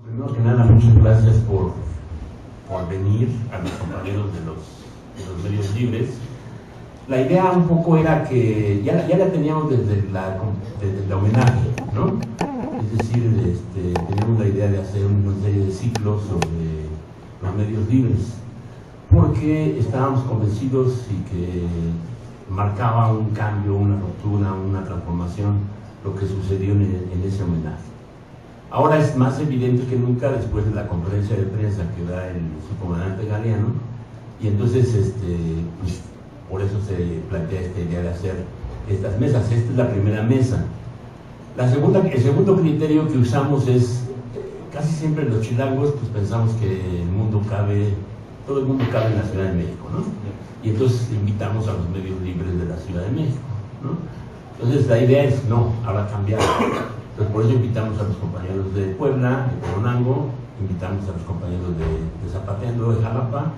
Primero que nada, muchas gracias por venir a los compañeros de los medios libres. La idea un poco era que ya la teníamos desde el homenaje, ¿no? Es decir, teníamos la idea de hacer una serie de ciclos sobre los medios libres, porque estábamos convencidos y que marcaba un cambio, una ruptura, una transformación lo que sucedió en ese homenaje. Ahora es más evidente que nunca después de la conferencia de prensa que da el subcomandante Galeano, y entonces pues, por eso se plantea esta idea de hacer estas mesas. Esta es la primera mesa. El segundo criterio que usamos es, casi siempre los chilangos pues pensamos que todo el mundo cabe en la Ciudad de México, ¿no? Y entonces invitamos a los medios libres de la Ciudad de México, ¿no? Entonces la idea es, no, ahora cambiar. Entonces por eso invitamos a los compañeros de Puebla, de Coronango, invitamos a los compañeros de Zapateando, de Jalapa.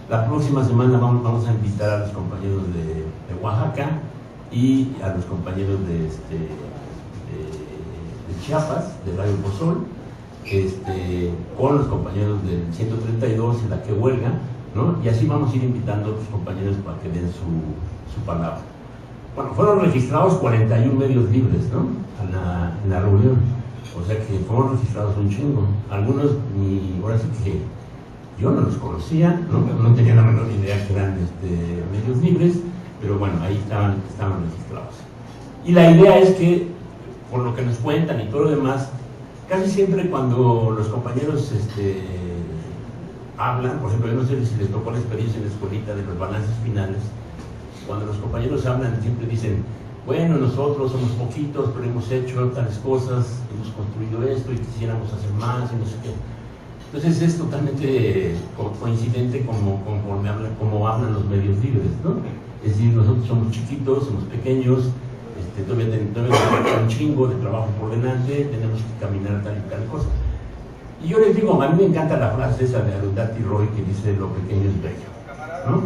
La próxima semana vamos a invitar a los compañeros de Oaxaca y a los compañeros de Chiapas, de Radio Pozol, con los compañeros del 132 y la que huelga, ¿no? Y así vamos a ir invitando a otros compañeros para que den su palabra. Bueno, fueron registrados 41 medios libres, ¿no? En la reunión. O sea que fueron registrados un chingo. Algunos, ahora sí que yo no los conocía, no tenía la menor idea que eran medios libres, pero bueno, ahí estaban registrados. Y la idea es que, por lo que nos cuentan y todo lo demás, casi siempre cuando los compañeros hablan, por ejemplo, yo no sé si les tocó la experiencia en la escuelita de los balances finales, cuando los compañeros hablan siempre dicen, bueno, nosotros somos poquitos, pero hemos hecho tales cosas, hemos construido esto y quisiéramos hacer más y no sé qué. Entonces es totalmente coincidente como hablan los medios libres, ¿no? Es decir, nosotros somos chiquitos, somos pequeños, todavía tenemos un chingo de trabajo por delante, tenemos que caminar tal y tal cosa. Y yo les digo, a mí me encanta la frase esa de Arundhati Roy que dice, lo pequeño es bello, ¿no?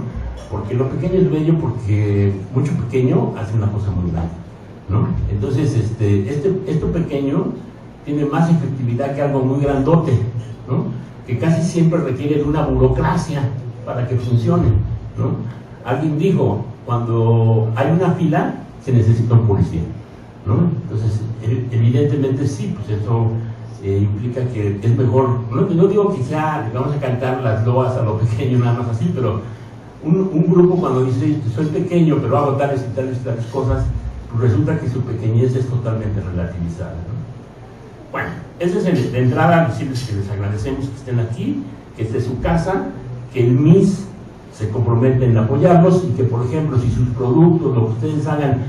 Porque lo pequeño es bello porque mucho pequeño hace una cosa muy grande, ¿no? Entonces, esto pequeño tiene más efectividad que algo muy grandote, ¿no? Que casi siempre requiere de una burocracia para que funcione, ¿no? Alguien dijo, cuando hay una fila, se necesita un policía, ¿no? Entonces, evidentemente sí, pues eso implica que es mejor, no digo que sea, vamos a cantar las loas a lo pequeño, nada más así, pero un grupo cuando dice, soy pequeño, pero hago tales y tales y tales cosas, pues resulta que su pequeñez es totalmente relativizada, ¿no? Bueno, ese es de entrada, decirles que les agradecemos que estén aquí, que esté su casa, que el MIS se compromete en apoyarlos y que, por ejemplo, si sus productos, lo que ustedes hagan,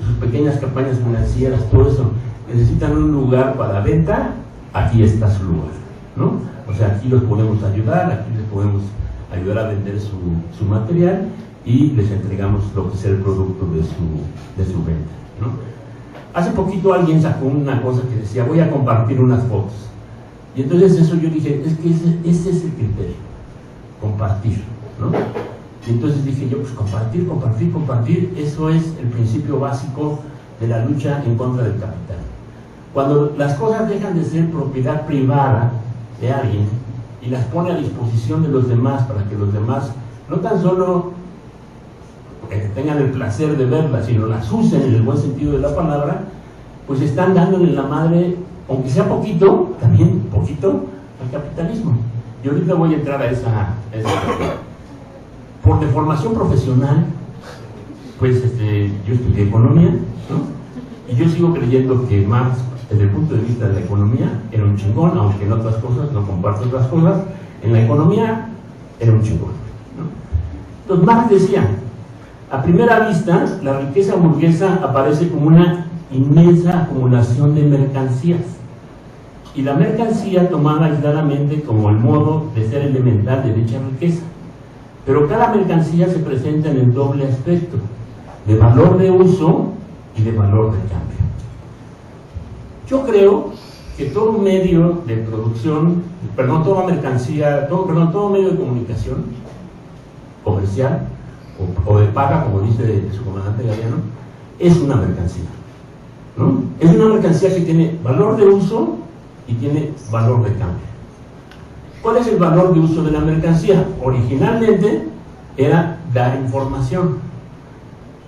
sus pequeñas campañas financieras, todo eso, necesitan un lugar para venta, aquí está su lugar, ¿no? O sea, aquí los podemos ayudar, aquí les podemos ayudar a vender su material y les entregamos lo que sea el producto de su venta, ¿no? Hace poquito alguien sacó una cosa que decía, voy a compartir unas fotos. Y entonces eso yo dije, es que ese es el criterio, compartir, ¿no? Y entonces dije yo, pues compartir, eso es el principio básico de la lucha en contra del capital. Cuando las cosas dejan de ser propiedad privada de alguien y las pone a disposición de los demás para que los demás no tan solo tengan el placer de verlas, sino las usen en el buen sentido de la palabra, pues están dándole la madre, aunque sea poquito, también poquito, al capitalismo. Y ahorita voy a entrar a esa por deformación profesional, pues yo estudié economía, ¿no? Y yo sigo creyendo que Marx, desde el punto de vista de la economía, era un chingón, aunque en otras cosas no comparto otras cosas, en la economía era un chingón, ¿no? Entonces Marx decía, a primera vista, la riqueza burguesa aparece como una inmensa acumulación de mercancías, y la mercancía tomada aisladamente como el modo de ser elemental de dicha riqueza. Pero cada mercancía se presenta en el doble aspecto, de valor de uso y de valor de cambio. Yo creo que todo medio de producción, toda mercancía, todo medio de comunicación comercial o de paga, como dice su comandante Galeano, es una mercancía, ¿no? Es una mercancía que tiene valor de uso y tiene valor de cambio. ¿Cuál es el valor de uso de la mercancía? Originalmente era dar información,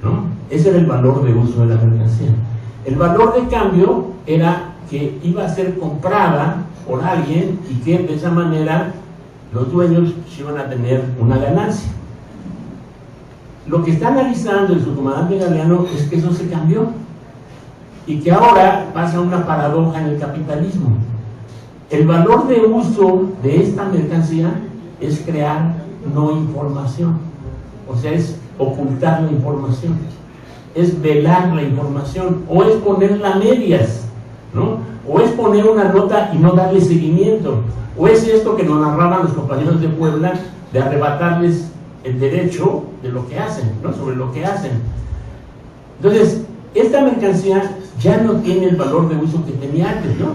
¿no? Ese era el valor de uso de la mercancía. El valor de cambio era que iba a ser comprada por alguien y que de esa manera los dueños iban a tener una ganancia. Lo que está analizando el subcomandante Galeano es que eso se cambió y que ahora pasa una paradoja en el capitalismo. El valor de uso de esta mercancía es crear no información, o sea, es ocultar la información, es velar la información, o es ponerla a medias, ¿no? O es poner una nota y no darle seguimiento, o es esto que nos narraban los compañeros de Puebla, de arrebatarles el derecho de lo que hacen, ¿no? Sobre lo que hacen. Entonces, esta mercancía ya no tiene el valor de uso que tenía antes, ¿no?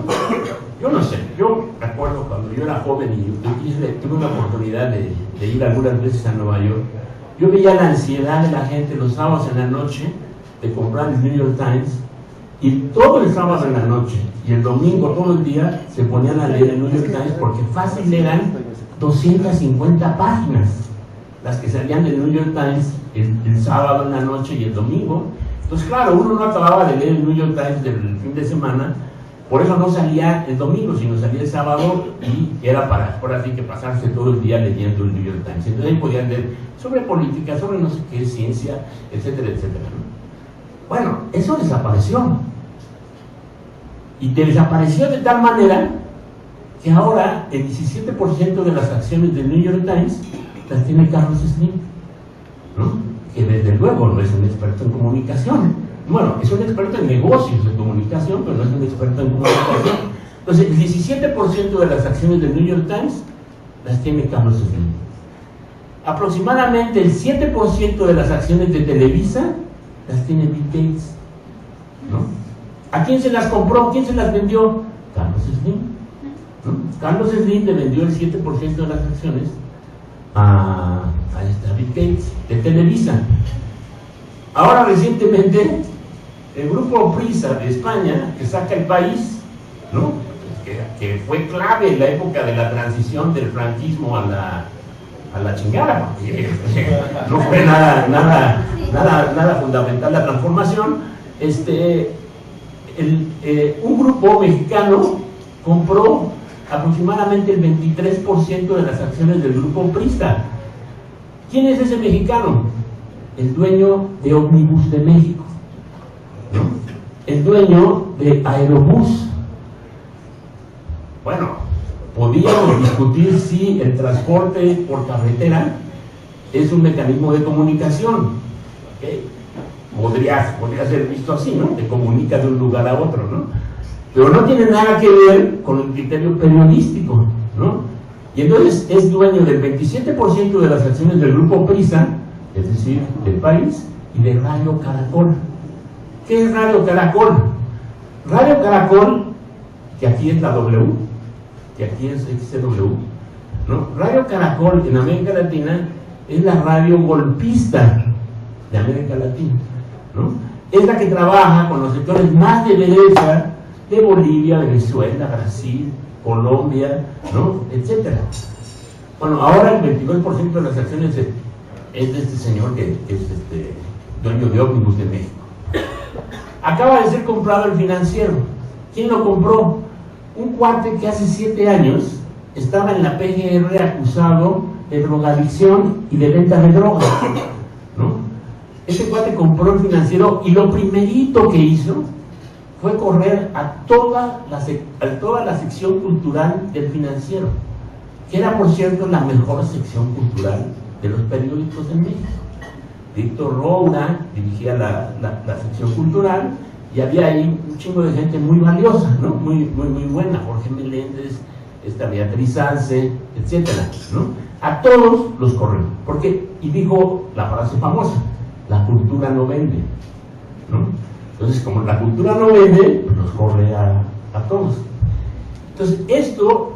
Yo no sé, yo me acuerdo cuando yo era joven y tuve una oportunidad de ir algunas veces a Nueva York, yo veía la ansiedad de la gente los sábados en la noche de comprar el New York Times, y todo el sábado en la noche y el domingo todo el día se ponían a leer el New York Times, porque fácil eran 250 páginas las que salían del New York Times el sábado en la noche y el domingo. Entonces claro, uno no acababa de leer el New York Times del fin de semana, por eso no salía el domingo, sino salía el sábado, y era para, por así que pasarse todo el día leyendo el New York Times. Entonces ahí podían leer sobre política, sobre no sé qué, ciencia, etcétera, etcétera, ¿no? Bueno, eso desapareció. Y desapareció de tal manera que ahora el 17% de las acciones del New York Times las tiene Carlos Slim, ¿no? Que desde luego no es un experto en comunicación. Bueno, es un experto en negocios de comunicación, pero no es un experto en comunicación. Entonces, el 17% de las acciones del New York Times las tiene Carlos Slim. Aproximadamente el 7% de las acciones de Televisa las tiene Bill Gates, ¿no? ¿A quién se las compró? ¿Quién se las vendió? Carlos Slim, ¿no? Carlos Slim le vendió el 7% de las acciones a Bill Gates de Televisa. Ahora recientemente el grupo Prisa de España, que saca El País, ¿no? que fue clave en la época de la transición del franquismo a la chingada, porque no fue nada fundamental la transformación. Un grupo mexicano compró aproximadamente el 23% de las acciones del grupo Prisa. ¿Quién es ese mexicano? El dueño de Omnibus de México, ¿no? El dueño de Aerobús. Bueno, podíamos discutir si el transporte por carretera es un mecanismo de comunicación, ¿okay? Podría ser visto así, ¿no? Te comunica de un lugar a otro, ¿no? Pero no tiene nada que ver con el criterio periodístico, ¿no? Y entonces es dueño del 27% de las acciones del grupo Prisa, es decir, del País, y de Radio Caracol. ¿Qué es Radio Caracol? Radio Caracol, que aquí es la W, que aquí es XCW, ¿no? Radio Caracol en América Latina es la radio golpista de América Latina, ¿no? Es la que trabaja con los sectores más de derecha de Bolivia, Venezuela, Brasil, Colombia, ¿no? Etcétera. Bueno, ahora el 22% de las acciones es de este señor que es dueño de Omnibus de México. Acaba de ser comprado el Financiero. ¿Quién lo compró? Un cuate que hace 7 años estaba en la PGR acusado de drogadicción y de venta de drogas, ¿no? Ese cuate compró el Financiero y lo primerito que hizo fue correr a toda la sección cultural del Financiero, que era, por cierto, la mejor sección cultural de los periódicos en México. Víctor Roura dirigía la sección cultural, y había ahí un chingo de gente muy valiosa, ¿no? Muy buena, Jorge Meléndez, Beatriz Arce, etcétera, ¿no? A todos los corrió, porque, y dijo la frase famosa: la cultura no vende, ¿no? Entonces, como la cultura no vende, pues los corre a todos. Entonces, esto,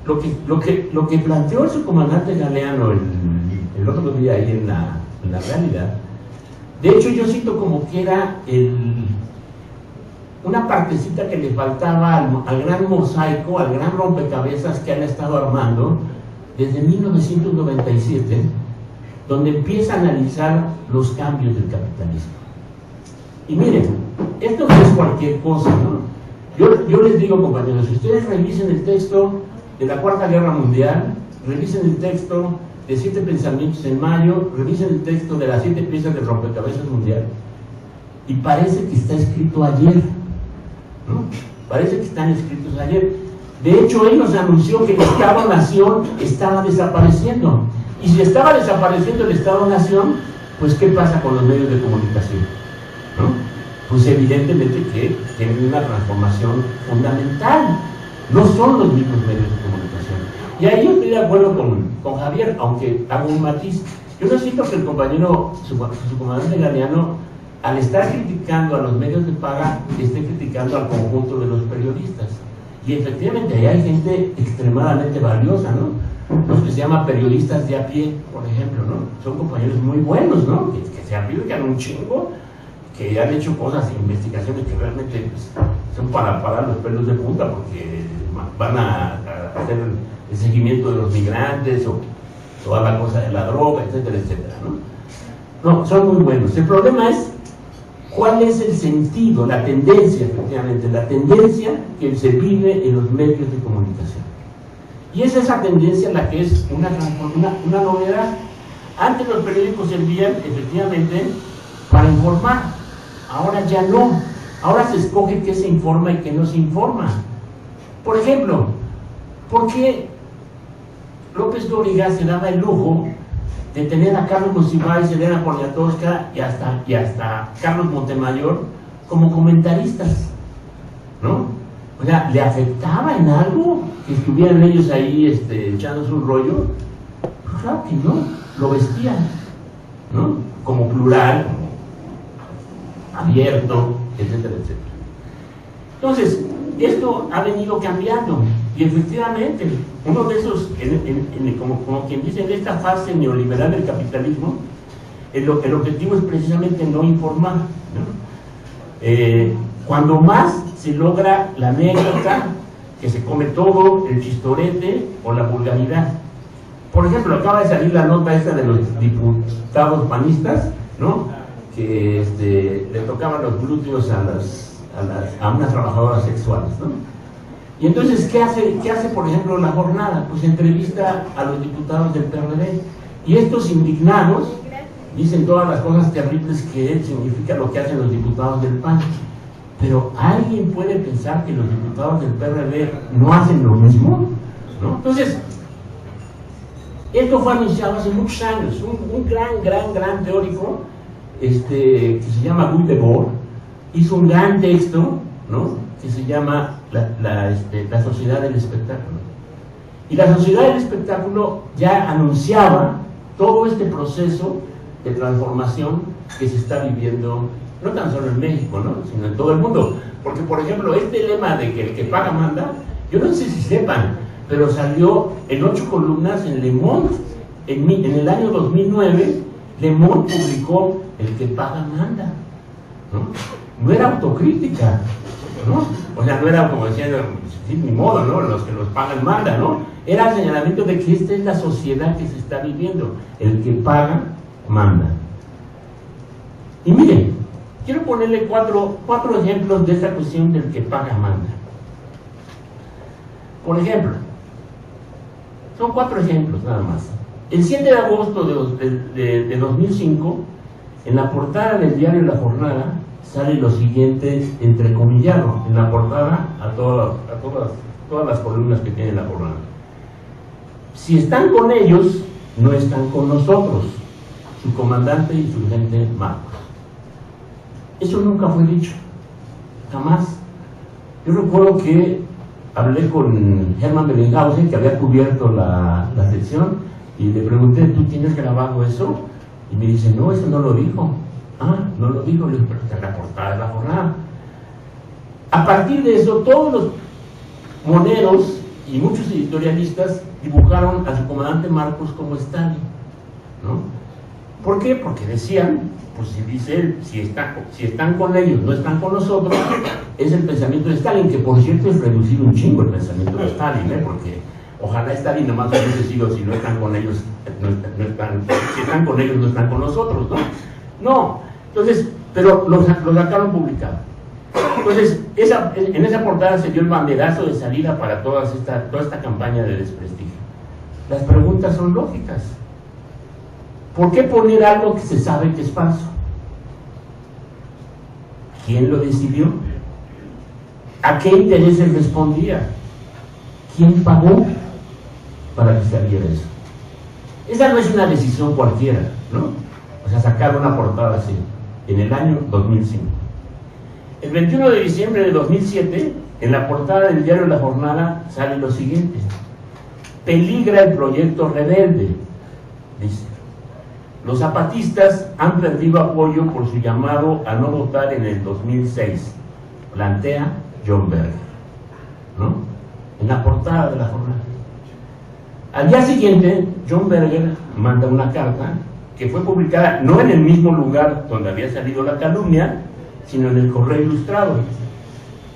lo que planteó el subcomandante Galeano el otro día ahí en la realidad, de hecho yo cito como que era una partecita que le faltaba al gran mosaico, al gran rompecabezas que han estado armando desde 1997, donde empieza a analizar los cambios del capitalismo. Y miren, esto no es cualquier cosa, ¿no? Yo les digo, compañeros, si ustedes revisen el texto de la Cuarta Guerra Mundial, revisen el texto de 7 pensamientos en mayo, revisen el texto de las 7 piezas del rompecabezas mundial, y parece que está escrito ayer, ¿no? Parece que están escritos ayer. De hecho, él nos anunció que el Estado-Nación estaba desapareciendo. Y si estaba desapareciendo el Estado-Nación, pues ¿qué pasa con los medios de comunicación? ¿No? Pues evidentemente que tienen una transformación fundamental. No son los mismos medios de comunicación. Y ahí yo estoy de acuerdo con Javier, aunque hago un matiz. Yo no siento que el compañero, su comandante Galeano, al estar criticando a los medios de paga, esté criticando al conjunto de los periodistas. Y efectivamente ahí hay gente extremadamente valiosa, ¿no? Los que se llaman periodistas de a pie, por ejemplo, ¿no? Son compañeros muy buenos, ¿no? Que se aplican un chingo, que han hecho cosas, investigaciones que realmente pues, son para parar los pelos de punta, porque van a hacer el seguimiento de los migrantes o toda la cosa de la droga, etcétera, etcétera, ¿no? No, son muy buenos. El problema es cuál es el sentido, la tendencia, efectivamente, la tendencia que se vive en los medios de comunicación. Y es esa tendencia la que es una novedad. Antes los periódicos servían, efectivamente, para informar. Ahora ya no. Ahora se escoge qué se informa y qué no se informa. Por ejemplo, ¿por qué López Dóriga se daba el lujo de tener a Carlos Monsiváis, Elena Poniatowska y hasta Carlos Montemayor como comentaristas? ¿No? O sea, ¿le afectaba en algo que estuvieran ellos ahí echándose un rollo? Pues claro que no, lo vestían, ¿no? Como plural, como abierto, etcétera, etcétera. Entonces, esto ha venido cambiando y efectivamente uno de esos, como quien dice, en esta fase neoliberal del capitalismo, el objetivo es precisamente no informar, ¿no? Cuando más se logra la anécdota, que se come todo, el chistorete o la vulgaridad. Por ejemplo, acaba de salir la nota esta de los diputados panistas, ¿no? Que le tocaban los glúteos a unas trabajadoras sexuales, ¿no? Y entonces, ¿qué hace, por ejemplo, La Jornada? Pues entrevista a los diputados del PRD. Y estos indignados dicen todas las cosas terribles que significa lo que hacen los diputados del PAN. Pero ¿alguien puede pensar que los diputados del PRD no hacen lo mismo? ¿No? Entonces, esto fue anunciado hace muchos años. Un gran teórico que se llama Guy Debord hizo un gran texto, ¿no? Que se llama la Sociedad del Espectáculo. Y la Sociedad del Espectáculo ya anunciaba todo este proceso de transformación que se está viviendo, no tan solo en México, ¿no? Sino en todo el mundo. Porque, por ejemplo, este lema de que el que paga manda, yo no sé si sepan, pero salió en 8 columnas en Le Monde. En el año 2009, Le Monde publicó el que paga manda, ¿no? No era autocrítica, ¿no? O sea, no era como decían, ni modo, ¿no? Los que los pagan mandan, ¿no? Era el señalamiento de que esta es la sociedad que se está viviendo. El que paga, manda. Y miren, quiero ponerle cuatro ejemplos de esta cuestión del que paga, manda. Por ejemplo, son 4 ejemplos nada más. El 7 de agosto de 2005, en la portada del diario La Jornada, sale lo siguiente entrecomillado en la portada a todas las columnas que tiene La Jornada. Si están con ellos, no están con nosotros, su comandante y su gente Marcos. Eso nunca fue dicho, jamás. Yo recuerdo que hablé con Hermann Bellinghausen, que había cubierto la sección, y le pregunté, ¿tú tienes grabado eso? Y me dice, no, eso no lo dijo. Ah, no lo dijo, le dije, pero está en la portada de La Jornada. A partir de eso, todos los moneros y muchos editorialistas dibujaron a su comandante Marcos como Stalin, ¿no? ¿Por qué? Porque decían, pues si dice él, si están con ellos, no están con nosotros, es el pensamiento de Stalin, que por cierto es reducir un chingo el pensamiento de Stalin, porque ojalá Stalin nomás hubiese sido, si no están con ellos, si están con ellos, no están con nosotros, ¿no? No, entonces, pero lo sacaron publicado. Entonces, en esa portada se dio el banderazo de salida para toda esta campaña de desprestigio. Las preguntas son lógicas. ¿Por qué poner algo que se sabe que es falso? ¿Quién lo decidió? ¿A qué intereses respondía? ¿Quién pagó para que saliera eso? Esa no es una decisión cualquiera, ¿no? O sea, sacar una portada así, en el año 2005. El 21 de diciembre de 2007, en la portada del diario La Jornada, sale lo siguiente: peligra el proyecto rebelde, dice. Los zapatistas han perdido apoyo por su llamado a no votar en el 2006, plantea John Berger, ¿no? En la portada de La Jornada. Al día siguiente, John Berger manda una carta que fue publicada no en el mismo lugar donde había salido la calumnia, sino en el Correo Ilustrado.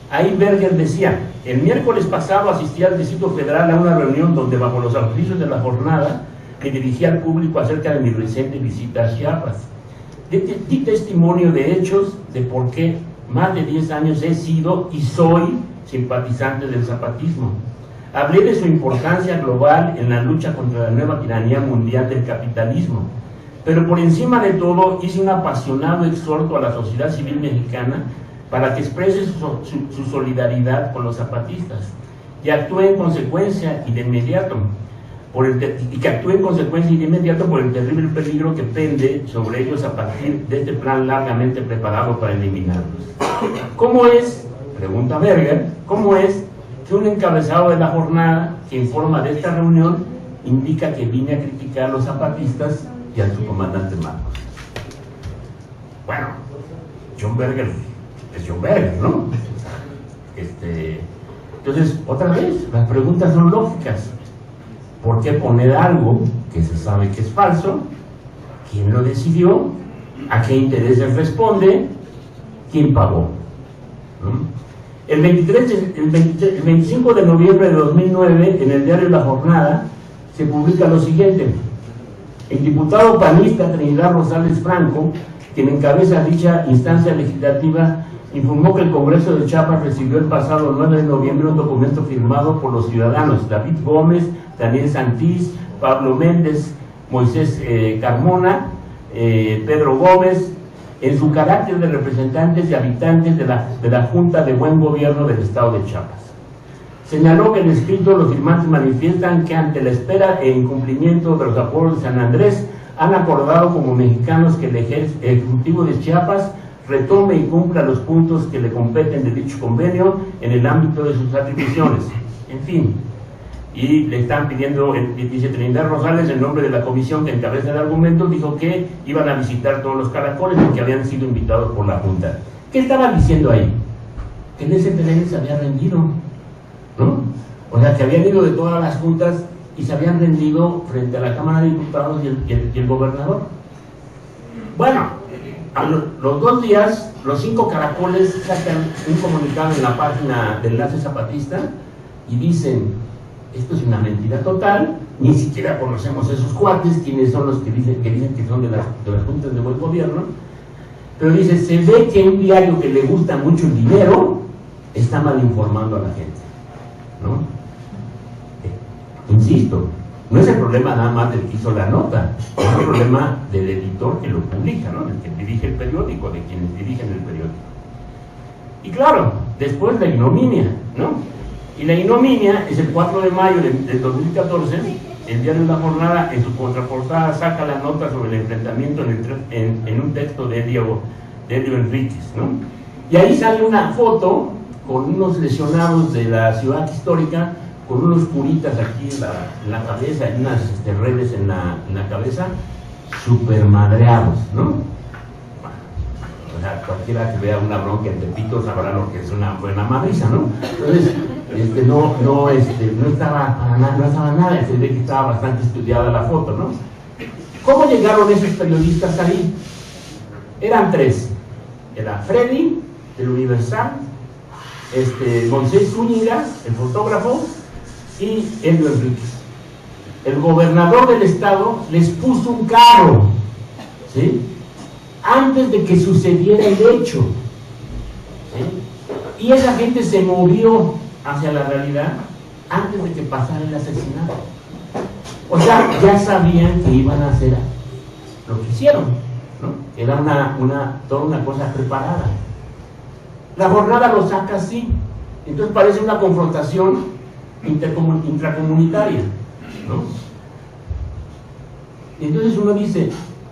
Ahí Berger decía: el miércoles pasado asistí al Distrito Federal a una reunión donde, bajo los auspicios de La Jornada, me dirigí al público acerca de mi reciente visita a Chiapas. Di testimonio de hechos de por qué más de 10 años he sido y soy simpatizante del zapatismo. Hablé de su importancia global en la lucha contra la nueva tiranía mundial del capitalismo, pero por encima de todo hice un apasionado exhorto a la sociedad civil mexicana para que exprese su solidaridad con los zapatistas y actúe en consecuencia y de inmediato por el terrible peligro que pende sobre ellos a partir de este plan largamente preparado para eliminarlos. ¿Cómo es, pregunta Berger, cómo es que un encabezado de La Jornada que informa de esta reunión indica que vine a criticar a los zapatistas y a su comandante Marcos? Bueno, John Berger es John Berger, ¿no? Entonces, otra vez, las preguntas son lógicas. ¿Por qué poner algo que se sabe que es falso? ¿Quién lo decidió? ¿A qué intereses responde? ¿Quién pagó? ¿No? El 25 de noviembre de 2009, en el diario La Jornada, se publica lo siguiente: el diputado panista Trinidad Rosales Franco, quien encabeza dicha instancia legislativa, informó que el Congreso de Chiapas recibió el pasado 9 de noviembre un documento firmado por los ciudadanos David Gómez, Daniel Santís, Pablo Méndez, Moisés Carmona, Pedro Gómez, en su carácter de representantes y habitantes de la Junta de Buen Gobierno del Estado de Chiapas. Señaló que en el escrito los firmantes manifiestan que, ante la espera e incumplimiento de los acuerdos de San Andrés, han acordado como mexicanos que el Ejecutivo de Chiapas retome y cumpla los puntos que le competen de dicho convenio en el ámbito de sus atribuciones. En fin, y le están pidiendo, dice Trinidad Rosales, en nombre de la comisión que encabeza el argumento, dijo que iban a visitar todos los caracoles porque habían sido invitados por la Junta. ¿Qué estaban diciendo ahí? Que en ese terreno se había rendido, ¿no? O sea, que habían ido de todas las juntas y se habían rendido frente a la Cámara de Diputados y el gobernador. Bueno, a los 2 días, los 5 caracoles sacan un comunicado en la página de Enlace Zapatista y dicen: esto es una mentira total, ni siquiera conocemos esos cuates, quienes son los que dicen que son de las juntas de buen gobierno, pero dice: se ve que un diario que le gusta mucho el dinero está mal informando a la gente, ¿no? Insisto, no es el problema nada más del que hizo la nota, es el problema del editor que lo publica, ¿no? Del que dirige el periódico, de quienes dirigen el periódico. Y claro, después la ignominia, ¿no? Y la ignominia es el 4 de mayo del 2014, el diario La Jornada, en su contraportada, saca la nota sobre el enfrentamiento en un texto de Elio Enríquez, ¿no? Y ahí sale una foto con unos lesionados de la ciudad histórica, con unos curitas aquí en la cabeza, y unas redes en la cabeza, super madreados, ¿no? Bueno, o sea, cualquiera que vea una bronca en Tepito sabrá lo que es una buena madriza, ¿no? Entonces, no estaba para nada, no estaba nada, se ve que estaba bastante estudiada la foto, ¿no? ¿Cómo llegaron esos periodistas ahí? Eran tres. Era Freddy, del Universal, Moisés Zúñiga, el fotógrafo, y Elio Enríquez. El gobernador del estado les puso un carro, ¿sí?, antes de que sucediera el hecho, ¿sí? Y esa gente se movió hacia la realidad antes de que pasara el asesinato. O sea, ya sabían que iban a hacer lo que hicieron, ¿no? Era toda una cosa preparada. La jornada lo saca así. Entonces parece una confrontación intracomunitaria, ¿no? Entonces uno dice,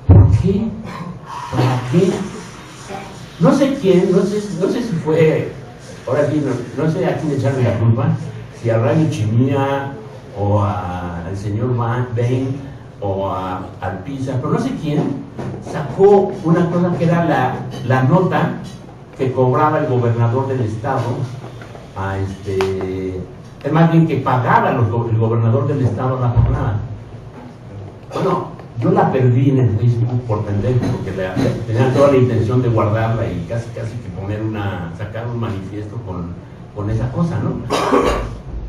¿por qué? ¿Para qué? No sé quién, no sé si fue, ahora sí, no sé a quién echarle la culpa, si a Rayo Chimía o al señor Bain o al Pisa, pero no sé quién sacó una cosa que era la nota que cobraba el gobernador del estado es más bien que pagaba el gobernador del estado la jornada. Bueno, yo la perdí en el Facebook por pendejo, porque tenía toda la intención de guardarla y casi que sacar un manifiesto con esa cosa, ¿no?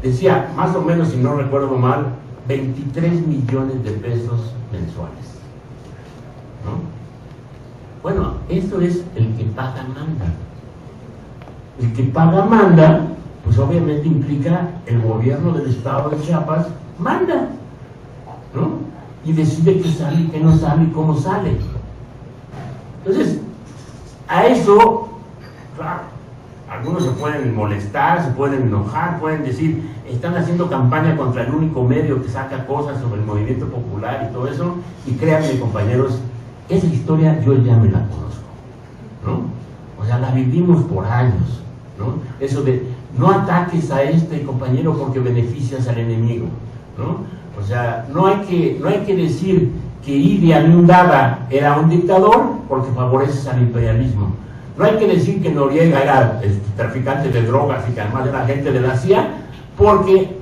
Decía, más o menos, si no recuerdo mal, 23 millones de pesos mensuales, ¿no? Bueno, esto es el que paga manda. El que paga manda, pues obviamente implica el gobierno del estado de Chiapas manda, ¿no? Y decide qué sale, qué no sale y cómo sale. Entonces, a eso, claro, algunos se pueden molestar, se pueden enojar, pueden decir, están haciendo campaña contra el único medio que saca cosas sobre el movimiento popular y todo eso, y créanme, compañeros, esa historia yo ya me la conozco, ¿no? O sea, la vivimos por años, ¿no? Eso de, no ataques a este compañero porque beneficias al enemigo, ¿no? O sea, no hay que decir que Idi Amin Dada era un dictador porque favoreces al imperialismo. No hay que decir que Noriega era traficante de drogas y que además era agente de la CIA porque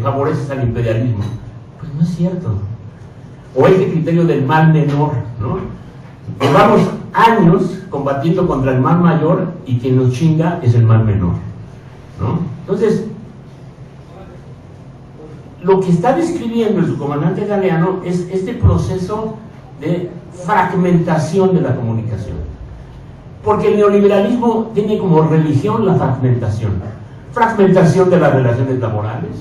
favoreces al imperialismo. Pues no es cierto. O ese criterio del mal menor, ¿no? Llevamos años combatiendo contra el mal mayor y quien nos chinga es el mal menor, ¿no? Entonces, lo que está describiendo el subcomandante Galeano es este proceso de fragmentación de la comunicación. Porque el neoliberalismo tiene como religión la fragmentación. Fragmentación de las relaciones laborales,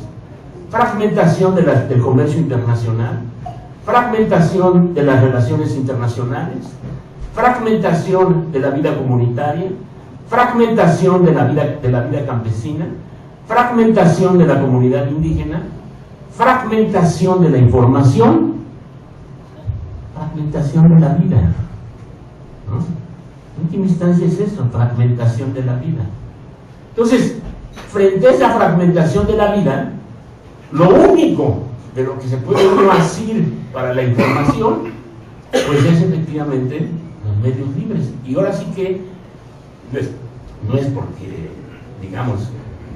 fragmentación del comercio internacional, fragmentación de las relaciones internacionales, fragmentación de la vida comunitaria, fragmentación de la vida campesina, fragmentación de la comunidad indígena, fragmentación de la información, fragmentación de la vida, ¿no? En última instancia es eso, fragmentación de la vida. Entonces, frente a esa fragmentación de la vida, lo único de lo que se puede uno asir para la información, pues es efectivamente los medios libres. Y ahora sí que no es porque, digamos,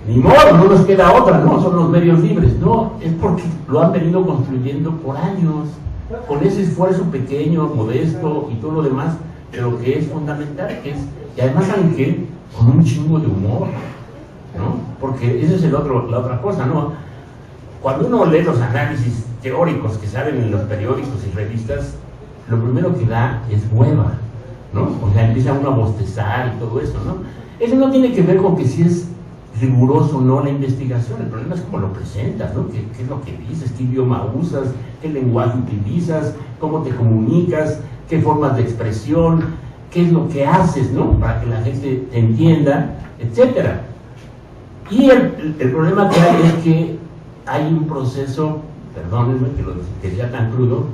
ni modo, no nos queda otra, no, son los medios libres, no, es porque lo han venido construyendo por años, con ese esfuerzo pequeño, modesto y todo lo demás, pero que es fundamental, y además, ¿saben qué? Con un chingo de humor, ¿no? Porque esa es la otra cosa, ¿no? Cuando uno lee los análisis teóricos que salen en los periódicos y revistas, lo primero que da es hueva, ¿no? O sea, empieza uno a bostezar y todo eso, ¿no? Eso no tiene que ver con que si es riguroso o no la investigación, el problema es cómo lo presentas, ¿no? ¿Qué es lo que dices? ¿Qué idioma usas? ¿Qué lenguaje utilizas? ¿Cómo te comunicas? ¿Qué formas de expresión? ¿Qué es lo que haces, ¿no? Para que la gente te entienda, etcétera. Y el problema que hay es que hay un proceso, perdónenme que sea tan crudo,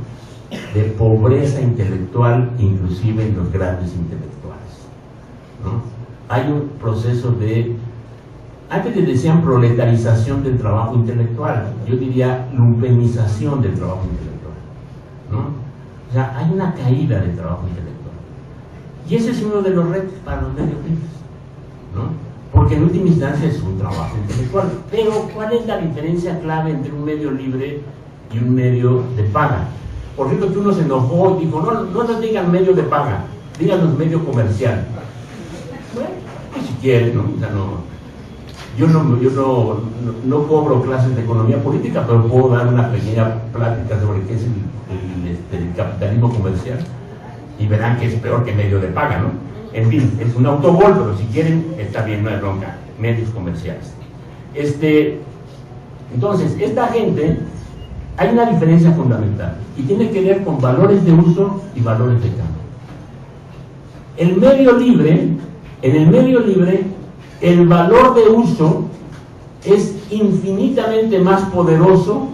de pobreza intelectual, inclusive en los grandes intelectuales, ¿no? Hay un proceso de, antes les decían proletarización del trabajo intelectual, yo diría lumpenización del trabajo intelectual, ¿no? O sea, hay una caída del trabajo intelectual. Y ese es uno de los retos para los medios libres, ¿no? Porque en última instancia es un trabajo intelectual. Pero, ¿cuál es la diferencia clave entre un medio libre y un medio de paga. Por cierto, que uno se enojó y dijo, no nos digan medio de paga, díganos medio comercial. Bueno, pues si quieren, ¿no? O sea, yo no cobro clases de economía política, pero puedo dar una pequeña plática sobre qué es el capitalismo comercial y verán que es peor que medio de paga, ¿no? En fin, es un autogol, pero si quieren, está bien, no hay bronca, medios comerciales. Entonces, esta gente, hay una diferencia fundamental y tiene que ver con valores de uso y valores de cambio. En el medio libre, el valor de uso es infinitamente más poderoso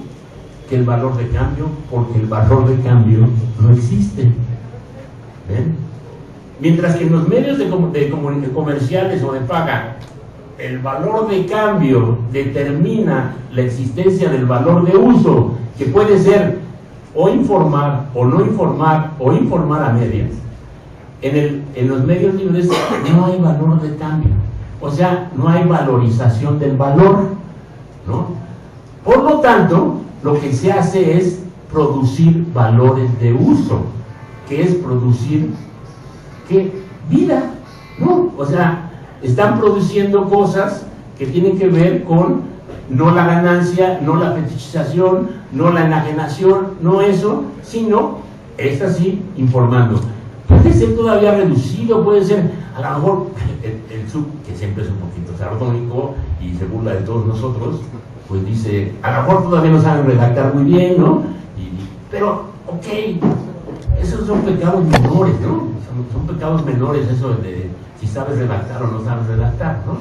que el valor de cambio, porque el valor de cambio no existe. ¿Ven? Mientras que en los medios de comerciales o de paga, el valor de cambio determina la existencia del valor de uso, que puede ser o informar o no informar o informar a medias. En los medios libres no hay valor de cambio, o sea, no hay valorización del valor, ¿no? Por lo tanto, lo que se hace es producir valores de uso, que es producir ¿qué? Vida, ¿no? O sea, están produciendo cosas que tienen que ver con no la ganancia, no la fetichización, no la enajenación, no eso, sino, es así, informando. Puede ser todavía reducido, puede ser, a lo mejor, el sub, que siempre es un poquito sardónico y se burla de todos nosotros, pues dice, a lo mejor todavía no saben redactar muy bien, ¿no? Pero, ok, esos son pecados menores, ¿no? Son pecados menores eso de si sabes redactar o no sabes redactar, ¿no?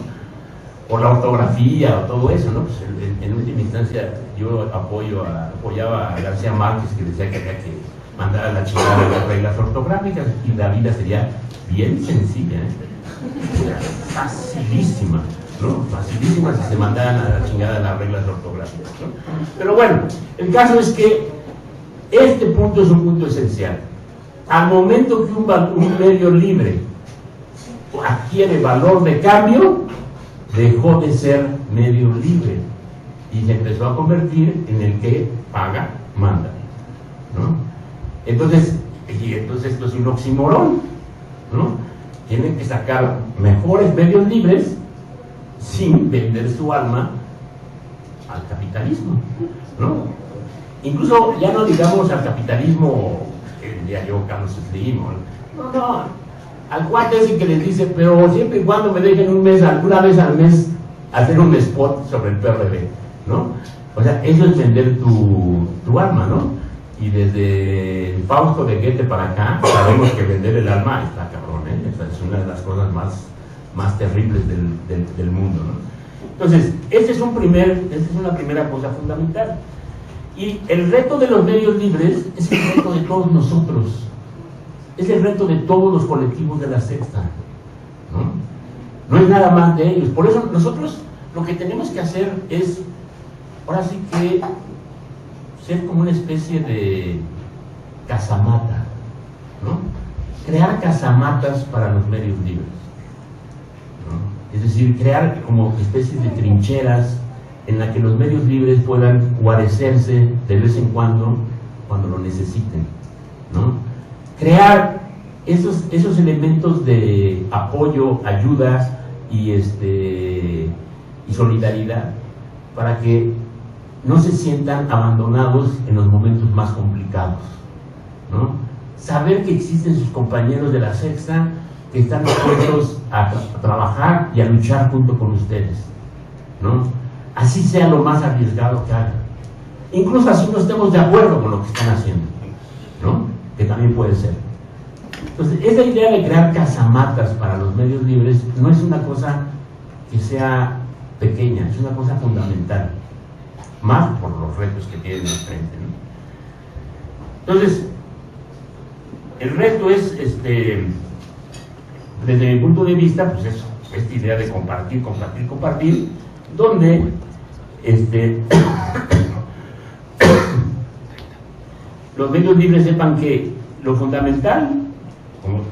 O la ortografía o todo eso, ¿no? Pues en última instancia yo apoyaba a García Márquez, que decía que había que mandar a la chingada las reglas ortográficas y la vida sería bien sencilla, ¿eh? Facilísima, ¿no? Facilísima si se mandaran a la chingada las reglas ortográficas, ¿no? Pero bueno, el caso es que este punto es un punto esencial. Al momento que un medio libre adquiere valor de cambio, dejó de ser medio libre y se empezó a convertir en el que paga, manda, ¿no? Entonces esto es un oxímoron, ¿no? Tienen que sacar mejores medios libres sin vender su alma al capitalismo, ¿no? Incluso ya no digamos al capitalismo que diría yo Carlos Slim, no, al cuate ese que les dice, pero siempre y cuando me dejen alguna vez al mes hacer un spot sobre el PRD, ¿no? O sea, eso es vender tu alma, ¿no? Y desde el Fausto de Goethe para acá, sabemos que vender el alma está cabrón, ¿eh? Esa es una de las cosas más terribles del mundo, ¿no? Entonces, esta es una primera cosa fundamental. Y el reto de los medios libres es el reto de todos nosotros, es el reto de todos los colectivos de la Sexta, ¿no? No es nada más de ellos. Por eso nosotros lo que tenemos que hacer es, ahora sí que, ser como una especie de casamata, ¿no? Crear casamatas para los medios libres, ¿no? Es decir, crear como especies de trincheras en la que los medios libres puedan guarecerse de vez en cuando lo necesiten, ¿no? Crear esos elementos de apoyo, ayuda y solidaridad para que no se sientan abandonados en los momentos más complicados, ¿no? Saber que existen sus compañeros de la Sexta que están dispuestos a trabajar y a luchar junto con ustedes, ¿no? Así sea lo más arriesgado que hagan, incluso así no estemos de acuerdo con lo que están haciendo, ¿no? Que también puede ser. Entonces, esa idea de crear casamatas para los medios libres no es una cosa que sea pequeña, es una cosa fundamental, más por los retos que tienen enfrente, ¿no? Entonces, el reto es, desde mi punto de vista, pues eso, esta idea de compartir, donde los medios libres sepan que lo fundamental,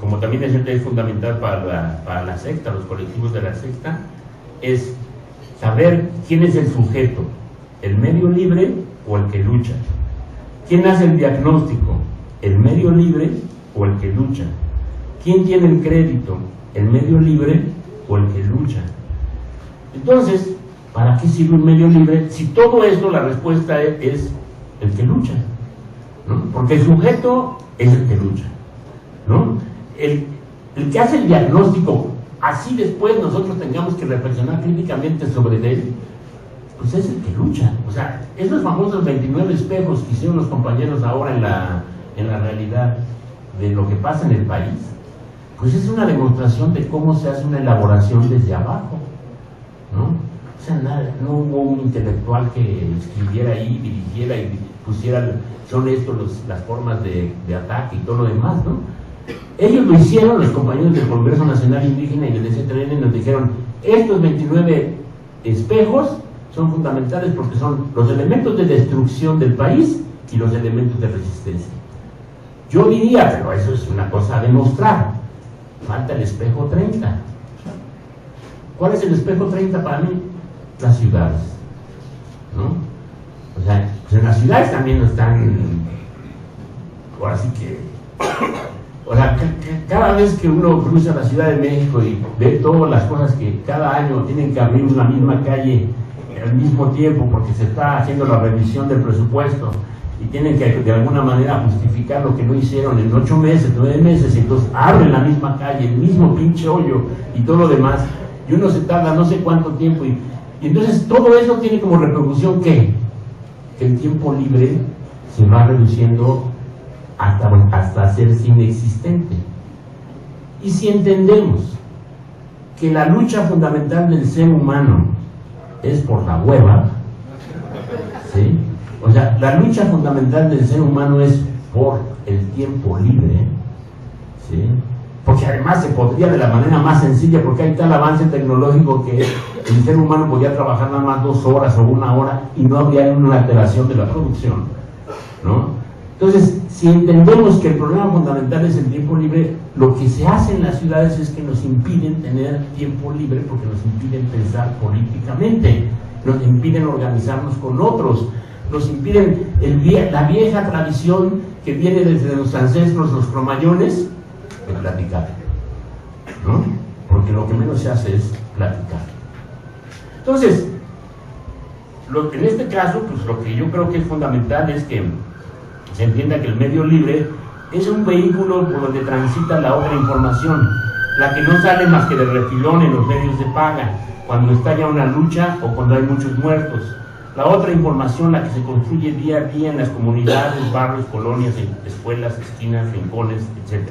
como también es fundamental para la Sexta, los colectivos de la Sexta, es saber quién es el sujeto, el medio libre o el que lucha, ¿Quién hace el diagnóstico? ¿El medio libre o el que lucha? ¿Quién tiene el crédito? ¿El medio libre o el que lucha? Entonces, ¿para qué sirve un medio libre? Si todo esto, la respuesta es el que lucha, ¿no? Porque el sujeto es el que lucha, ¿no? El que hace el diagnóstico, así después nosotros tengamos que reflexionar críticamente sobre él, pues es el que lucha. O sea, esos famosos 29 espejos que hicieron los compañeros ahora en la realidad de lo que pasa en el país, pues es una demostración de cómo se hace una elaboración desde abajo, ¿no? O sea, no hubo un intelectual que escribiera ahí, dirigiera y pusiera, son estos las formas de ataque y todo lo demás, ¿no? Ellos lo hicieron, los compañeros del Congreso Nacional Indígena y del STN nos dijeron, estos 29 espejos son fundamentales porque son los elementos de destrucción del país y los elementos de resistencia. Yo diría, pero eso es una cosa a demostrar, falta el espejo 30. ¿Cuál es el espejo 30 para mí? Las ciudades, ¿no? O sea, pues en las ciudades también no están, ahora sí que, o sea, cada vez que uno cruza la Ciudad de México y ve todas las cosas que cada año tienen que abrir una misma calle al mismo tiempo porque se está haciendo la revisión del presupuesto y tienen que de alguna manera justificar lo que no hicieron en 8 meses, 9 meses, y entonces abren la misma calle, el mismo pinche hoyo y todo lo demás, y uno se tarda no sé cuánto tiempo y entonces todo eso tiene como repercusión que el tiempo libre se va reduciendo hasta hacerse inexistente. Y si entendemos que la lucha fundamental del ser humano es por la hueva, ¿sí? O sea, la lucha fundamental del ser humano es por el tiempo libre, ¿sí? Porque además se podría de la manera más sencilla, porque hay tal avance tecnológico que el ser humano podría trabajar nada más 2 horas o 1 hora y no habría una alteración de la producción, ¿no? Entonces, si entendemos que el problema fundamental es el tiempo libre, lo que se hace en las ciudades es que nos impiden tener tiempo libre porque nos impiden pensar políticamente, nos impiden organizarnos con otros, nos impiden la vieja tradición que viene desde los ancestros, los cromañones, de platicar, ¿no? Porque lo que menos se hace es platicar. Entonces, en este caso, pues lo que yo creo que es fundamental es que se entienda que el medio libre es un vehículo por donde transita la otra información, la que no sale más que de refilón en los medios de paga, cuando estalla una lucha o cuando hay muchos muertos. La otra información, la que se construye día a día en las comunidades, barrios, colonias, escuelas, esquinas, rincones, etc.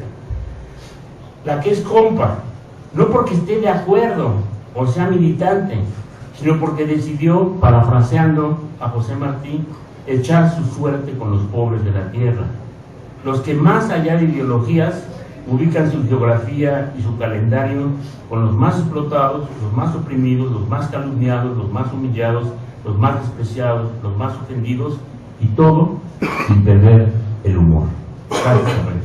La que es compa, no porque esté de acuerdo o sea militante, sino porque decidió, parafraseando a José Martí, echar su suerte con los pobres de la tierra, los que más allá de ideologías ubican su geografía y su calendario con los más explotados, los más oprimidos, los más calumniados, los más humillados, los más despreciados, los más ofendidos, y todo sin perder el humor. Gracias.